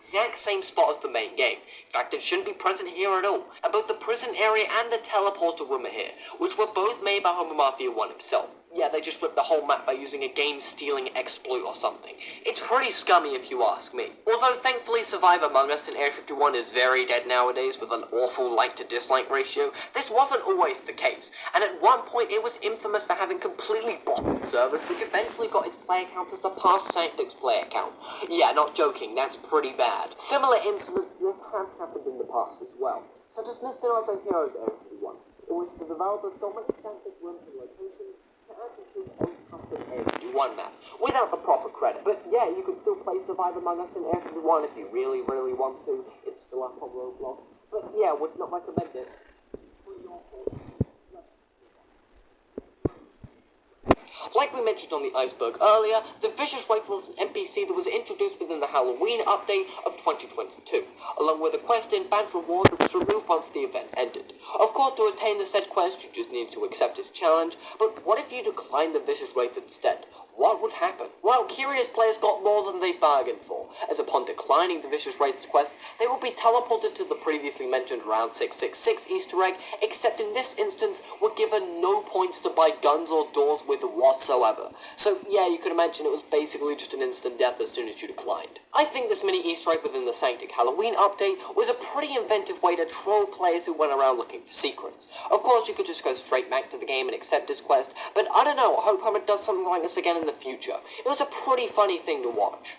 exact same spot as the main game. In fact, it shouldn't be present here at all. And both the prison area and the teleporter room are here, which were both made by Homo Mafia 1 himself. Yeah, they just ripped the whole map by using a game-stealing exploit or something. It's pretty scummy if you ask me. Although thankfully Survive Among Us in Area 51 is very dead nowadays with an awful like-to-dislike ratio, this wasn't always the case, and at one point it was infamous for having completely bottled servers, which eventually got its player count to surpass Sanctic's player count. Yeah, not joking, that's pretty bad. Similar incidents to this have happened in the past as well, such as Mr. Naruto Heroes Area 51, in which the developers don't make Sanctic rooms and locations to add to his own custom Area 51 map, without the proper credit. But yeah, you can still play Survive Among Us in Area 51 if you really, really want to. It's still up on Roblox. But yeah, would not recommend it. Like we mentioned on the iceberg earlier, the Vicious Wraith was an NPC that was introduced within the Halloween update of 2022, along with a quest in Badge Reward that was removed once the event ended. Of course, to attain the said quest, you just need to accept its challenge, but what if you declined the Vicious Wraith instead? What would happen? Well, curious players got more than they bargained for, as upon declining the Vicious Wraith's quest, they would be teleported to the previously mentioned Round 666 Easter egg, except in this instance were given no points to buy guns or doors with whatsoever. So yeah, you can imagine it was basically just an instant death as soon as you declined. I think this mini Easter egg within the Sanctic Halloween update was a pretty inventive way to troll players who went around looking for secrets. Of course, you could just go straight back to the game and accept his quest, but I don't know, I hope Homer does something like this again in the future. It was a pretty funny thing to watch.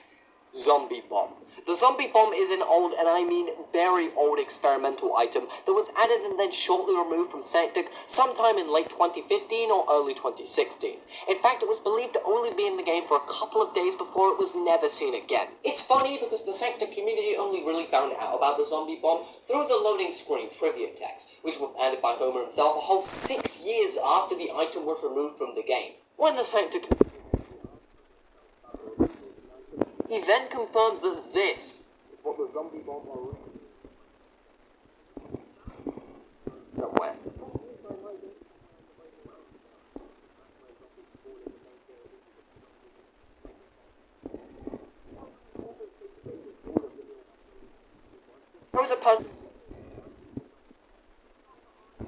Zombie Bomb. The Zombie Bomb is an old, and I mean very old, experimental item that was added and then shortly removed from Sanctic sometime in late 2015 or early 2016. In fact, it was believed to only be in the game for a couple of days before it was never seen again. It's funny because the Sanctic community only really found out about the Zombie Bomb through the loading screen trivia text, which was added by Homer himself a whole 6 years after the item was removed from the game. When the Sanctic he then confirms that this is what the Zombie Bomb are. Somewhere. There was a puzzle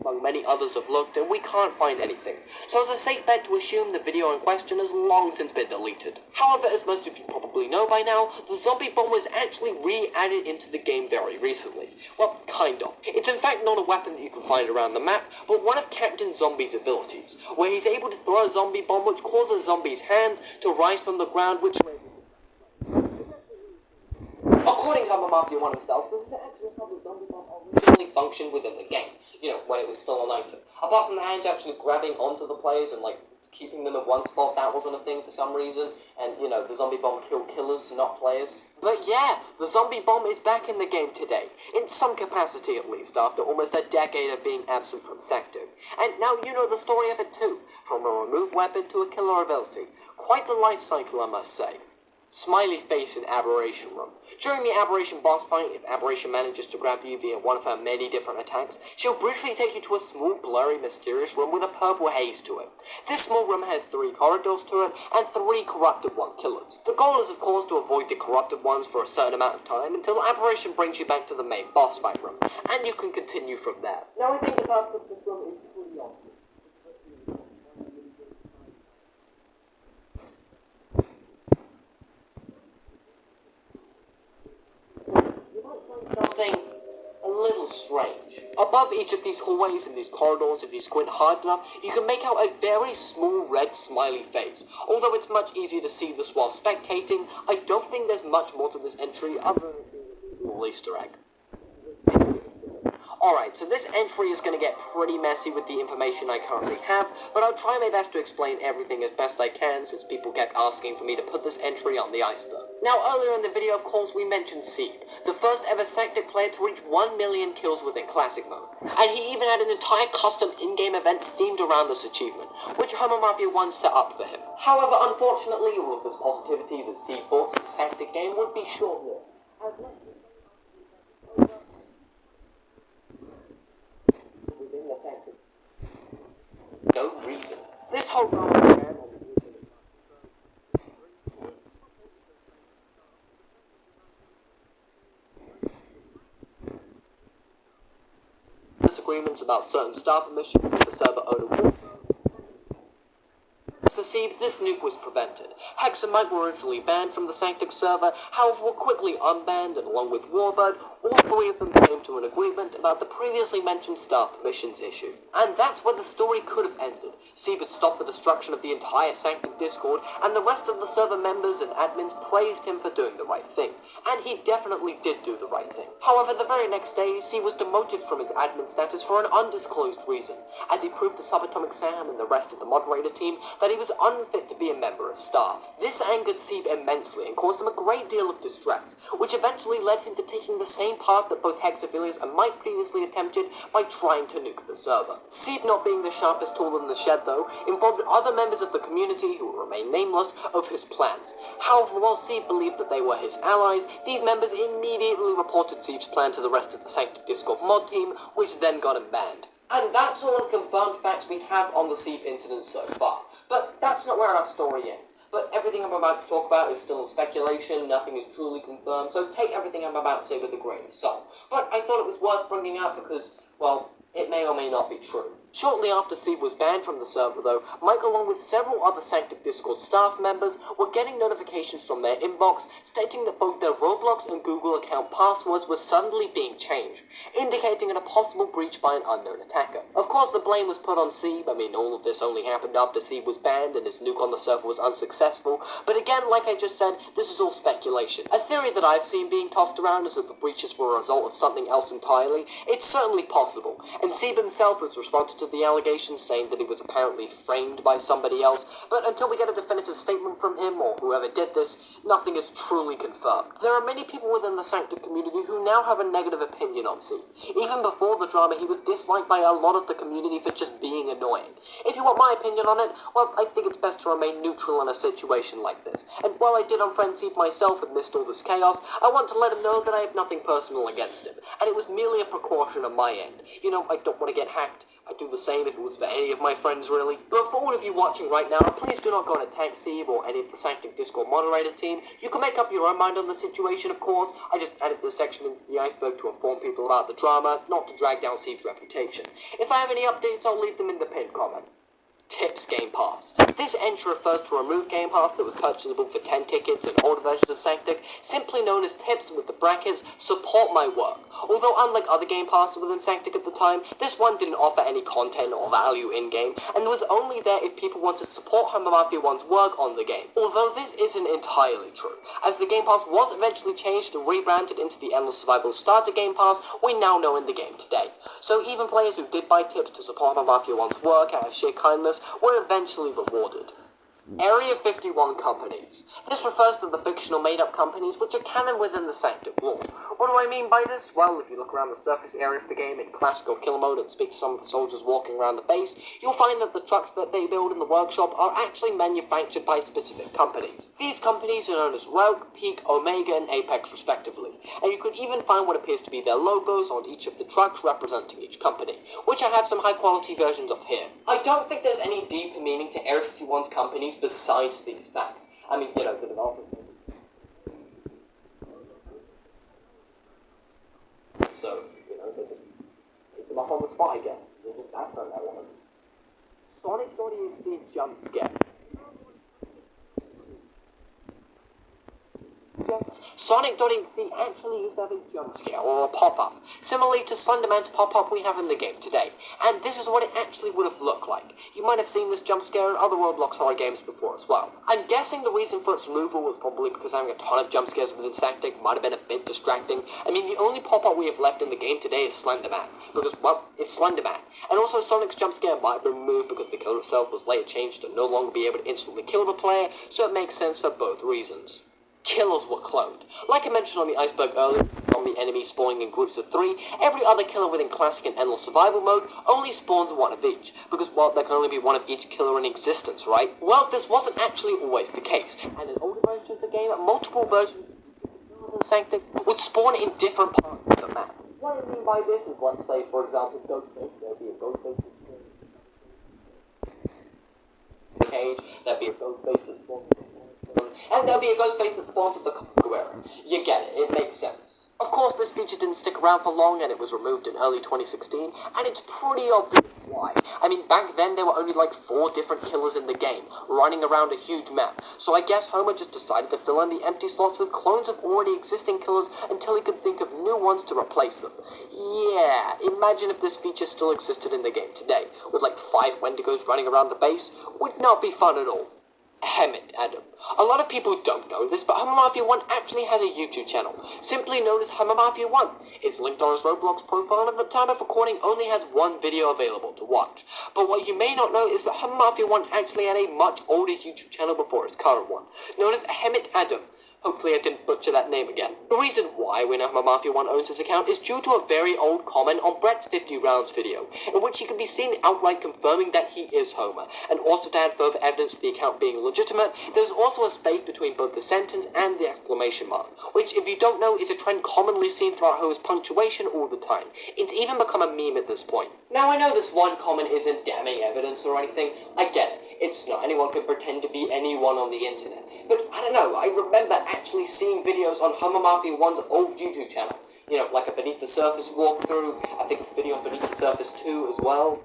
among many others have looked, and we can't find anything, so it's a safe bet to assume the video in question has long since been deleted. However, as most of you probably know by now, the Zombie Bomb was actually re-added into the game very recently. Well, kind of. It's in fact not a weapon that you can find around the map, but one of Captain Zombie's abilities, where he's able to throw a zombie bomb which causes zombies' hands to rise from the ground, which according to Homo Mafia 1 himself, this is actually how the Zombie Bomb originally functioned within the game, you know, when it was still an item. Apart from the hands actually grabbing onto the players and, like, keeping them in one spot, that wasn't a thing for some reason, and, you know, the Zombie Bomb killed killers, not players. But yeah, the Zombie Bomb is back in the game today, in some capacity at least, after almost a decade of being absent from Sanctic. And now you know the story of it too, from a removed weapon to a killer ability. Quite the life cycle, I must say. Smiley Face in Aberration Room. During the Aberration boss fight, if Aberration manages to grab you via one of her many different attacks, she'll briefly take you to a small, blurry, mysterious room with a purple haze to it. This small room has 3 corridors to it, and 3 corrupted one killers. The goal is, of course, to avoid the corrupted ones for a certain amount of time, until Aberration brings you back to the main boss fight room, and you can continue from there. Now, I think the purpose of this room is pretty obvious. Something a little strange. Above each of these hallways and these corridors, if you squint hard enough, you can make out a very small red smiley face. Although it's much easier to see this while spectating, I don't think there's much more to this entry other than a little Easter egg. Alright, so this entry is going to get pretty messy with the information I currently have, but I'll try my best to explain everything as best I can since people kept asking for me to put this entry on the iceberg. Now, earlier in the video, of course, we mentioned Seed, the first ever Sanctic player to reach 1 million kills within Classic mode, and he even had an entire custom in-game event themed around this achievement, which Homo Mafia 1 set up for him. However, unfortunately, all of this positivity that Seed brought to the Sanctic game would be short-lived. No reason. This whole game. Now, I think the purpose of this film is pretty obvious. As much as the purpose of this film is pretty obvious. This whole game began on the 25th of December 2022. However, unfortunately, all of this positivity that Seed brought to the Sanctic game would be short-lived. As disagreements about certain staff emissions with the server owner. To see this nuke was prevented. Hex and Mike were originally banned from the Sanctic server, however were quickly unbanned, and along with Warbird, all three of them came to an agreement about the previously mentioned staff permissions issue. And that's where the story could have ended. Seeb had stopped the destruction of the entire Sanctic Discord, and the rest of the server members and admins praised him for doing the right thing. And he definitely did do the right thing. However, the very next day, Seeb was demoted from his admin status for an undisclosed reason, as he proved to Subatomic Sam and the rest of the moderator team that he was unfit to be a member of staff. This angered Seeb immensely and caused him a great deal of distress, which eventually led him to taking the same path that both Hexaphilius and Mike previously attempted by trying to nuke the server. Seeb, not being the sharpest tool in the shed though, informed other members of the community, who will remain nameless, of his plans. However, while Seeb believed that they were his allies, these members immediately reported Seeb's plan to the rest of the Sanctic Discord mod team, which then got him banned. And that's all of the confirmed facts we have on the Seeb incident so far. But that's not where our story ends. But everything I'm about to talk about is still speculation, nothing is truly confirmed, so take everything I'm about to say with a grain of salt. But I thought it was worth bringing out because, well, it may or may not be true. Shortly after Seeb was banned from the server though, Mike along with several other Sanctic Discord staff members were getting notifications from their inbox stating that both their Roblox and Google account passwords were suddenly being changed, indicating a possible breach by an unknown attacker. Of course the blame was put on Seeb. I mean, all of this only happened after Seeb was banned and his nuke on the server was unsuccessful, but again, like I just said, this is all speculation. A theory that I've seen being tossed around is that the breaches were a result of something else entirely. It's certainly possible, and Seeb himself has responded to the allegations, saying that he was apparently framed by somebody else, but until we get a definitive statement from him or whoever did this, nothing is truly confirmed. There are many people within the Sanctic community who now have a negative opinion on Seeb. Even before the drama, he was disliked by a lot of the community for just being annoying. If you want my opinion on it, well, I think it's best to remain neutral in a situation like this. And while I did unfriend Seeb myself amidst all this chaos, I want to let him know that I have nothing personal against him, and it was merely a precaution on my end. You know, I don't want to get hacked. I'd do the same if it was for any of my friends, really. But for all of you watching right now, please do not go and attack Seeb or any of the Sanctic Discord moderator team. You can make up your own mind on the situation, of course. I just added this section into the iceberg to inform people about the drama, not to drag down Seeb's reputation. If I have any updates, I'll leave them in the pinned comment. Tips Game Pass. This entry refers to a removed Game Pass that was purchasable for 10 tickets in older versions of Sanctic, simply known as Tips with the brackets, support my work. Although unlike other Game Passes within Sanctic at the time, this one didn't offer any content or value in-game, and was only there if people want to support Humber Mafia 1's work on the game. Although this isn't entirely true, as the Game Pass was eventually changed and rebranded into the Endless Survival Starter Game Pass we now know in the game today. So even players who did buy Tips to support Humber Mafia 1's work out of sheer kindness were eventually rewarded. Area 51 companies. This refers to the fictional made-up companies which are canon within the Sanctic lore. What do I mean by this? Well, if you look around the surface area of the game in classical kill mode and speak to some of the soldiers walking around the base, you'll find that the trucks that they build in the workshop are actually manufactured by specific companies. These companies are known as Rogue, Peak, Omega, and Apex respectively, and you could even find what appears to be their logos on each of the trucks representing each company, which I have some high-quality versions of here. I don't think there's any deeper meaning to Area 51's companies besides these facts. I mean, you know, the developers. So, you know, they just pick them up on the spot, I guess. They're just background elements. Sonic.exe jump scare. Sonic.exe actually used to have a jump scare, or a pop-up, similarly to Slenderman's pop-up we have in the game today, and this is what it actually would have looked like. You might have seen this jump scare in other Roblox horror games before as well. I'm guessing the reason for its removal was probably because having a ton of jump scares within Sanctic might have been a bit distracting. I mean, the only pop-up we have left in the game today is Slenderman, because, well, it's Slenderman. And also Sonic's jump scare might have been removed because the killer itself was later changed to no longer be able to instantly kill the player, so it makes sense for both reasons. Killers were cloned. Like I mentioned on the iceberg earlier, from the enemy spawning in groups of 3, every other killer within Classic and Endless Survival mode only spawns one of each, because, well, there can only be one of each killer in existence, right? Well, this wasn't actually always the case, and in older versions of the game, multiple versions of killers in Sanctic would spawn in different parts of the map. What I mean by this is, let's say, for example, Ghostface, there'd be a Ghostface cage, there'd be a Ghostface that spawns and there'll be a Ghostface at the start of the Congo era. You get it, it makes sense. Of course, this feature didn't stick around for long, and it was removed in early 2016, and it's pretty obvious why. I mean, back then there were only like 4 different killers in the game, running around a huge map, so I guess Homer just decided to fill in the empty slots with clones of already existing killers until he could think of new ones to replace them. Yeah, imagine if this feature still existed in the game today, with like 5 Wendigos running around the base. Would not be fun at all. Hemet Adam. A lot of people don't know this, but Homer Mafia 1 actually has a YouTube channel, simply known as Homer Mafia 1. It's linked on his Roblox profile, and at the time of recording only has 1 video available to watch. But what you may not know is that Homer Mafia 1 actually had a much older YouTube channel before his current one, known as Hemet Adam. Hopefully I didn't butcher that name again. The reason why we know Homer Mafia 1 owns his account is due to a very old comment on Brett's 50 Rounds video, in which he can be seen outright confirming that he is Homer, and also to add further evidence to the account being legitimate, there's also a space between both the sentence and the exclamation mark, which, if you don't know, is a trend commonly seen throughout Homer's punctuation all the time. It's even become a meme at this point. Now I know this one comment isn't damning evidence or anything, I get it. It's not. Anyone can pretend to be anyone on the internet. But I don't know, I remember actually seeing videos on Homer Mafia 1's old YouTube channel. You know, like a Beneath the Surface walkthrough, I think a video on Beneath the Surface 2 as well.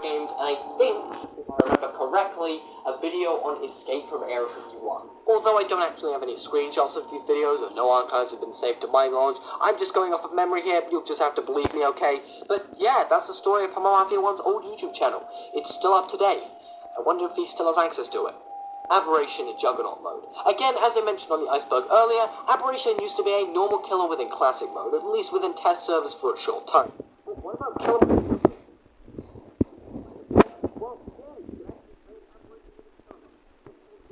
Games, and I think, if I remember correctly, a video on Escape from Area 51. Although I don't actually have any screenshots of these videos, or no archives have been saved to my knowledge, I'm just going off of memory here, you'll just have to believe me, okay? But yeah, that's the story of Homer Mafia 1's old YouTube channel. It's still up today. I wonder if he still has access to it. Aberration in Juggernaut mode. Again, as I mentioned on the Iceberg earlier, Aberration used to be a normal killer within Classic mode, at least within test servers for a short time. But what about killer mode?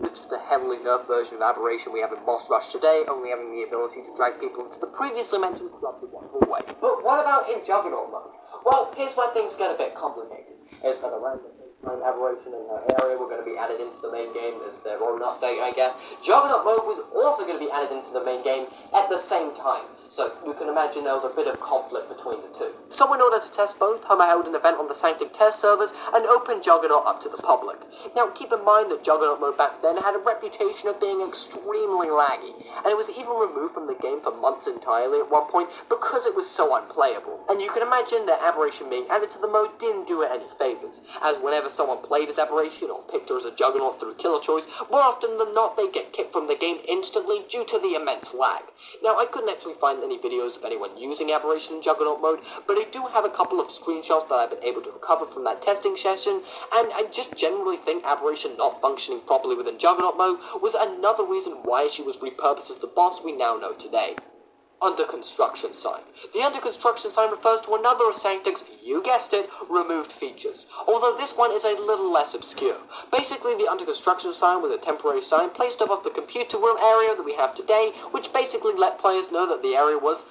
It's just a heavily nerfed version of Aberration we have in Boss Rush today, only having the ability to drag people into the previously mentioned corrupted one hallway. But what about in Juggernaut mode? Well, here's where things get a bit complicated. Here's kind of random Aberration in her area were going to be added into the main game as their own update, I guess. Juggernaut mode was also going to be added into the main game at the same time, so we can imagine there was a bit of conflict between the two. So in order to test both, Homer held an event on the Sanctic test servers and opened Juggernaut up to the public. Now keep in mind that Juggernaut mode back then had a reputation of being extremely laggy, and it was even removed from the game for months entirely at one point because it was so unplayable. And you can imagine that Aberration being added to the mode didn't do it any favours, as whenever someone played as Aberration or picked her as a Juggernaut through killer choice, more often than not they get kicked from the game instantly due to the immense lag. Now I couldn't actually find any videos of anyone using Aberration in Juggernaut mode, but I do have a couple of screenshots that I've been able to recover from that testing session, and I just generally think Aberration not functioning properly within Juggernaut mode was another reason why she was repurposed as the boss we now know today. Under construction sign. The under construction sign refers to another of Sanctic's, you guessed it, removed features, although this one is a little less obscure. Basically, the under construction sign was a temporary sign placed above the computer room area that we have today, which basically let players know that the area was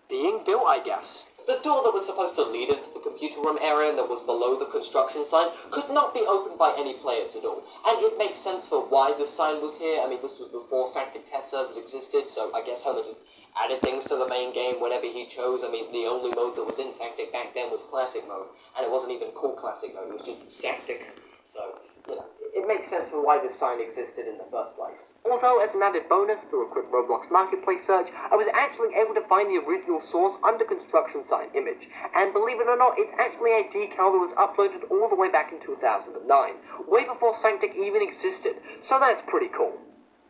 being built, I guess. The door that was supposed to lead into the computer room area and that was below the construction sign could not be opened by any players at all, and it makes sense for why the sign was here. I mean, this was before Sanctic test servers existed, so I guess Homer just added things to the main game whenever he chose. I mean, the only mode that was in Sanctic back then was Classic mode, and it wasn't even called Classic mode, it was just Sanctic, so, you know, it makes sense for why this sign existed in the first place. Although, as an added bonus, through a quick Roblox Marketplace search, I was actually able to find the original source under construction sign image, and believe it or not, it's actually a decal that was uploaded all the way back in 2009, way before Sanctic even existed, so that's pretty cool.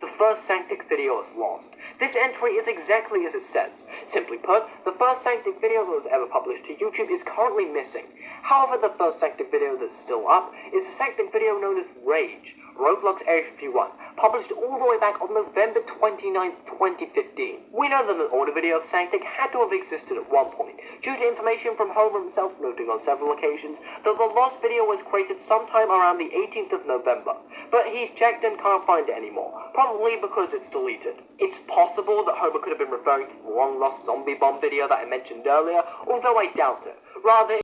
The first Sanctic video is lost. This entry is exactly as it says. Simply put, the first Sanctic video that was ever published to YouTube is currently missing. However, the first Sanctic video that's still up is a Sanctic video known as Rage, Roblox Area 51, published all the way back on November 29th, 2015. We know that an older video of Sanctic had to have existed at one point, due to information from Homer himself noting on several occasions that the lost video was created sometime around the 18th of November, but he's checked and can't find it anymore, probably because it's deleted. It's possible that Homer could have been referring to the long-lost zombie bomb video that I mentioned earlier, although I doubt it. Rather,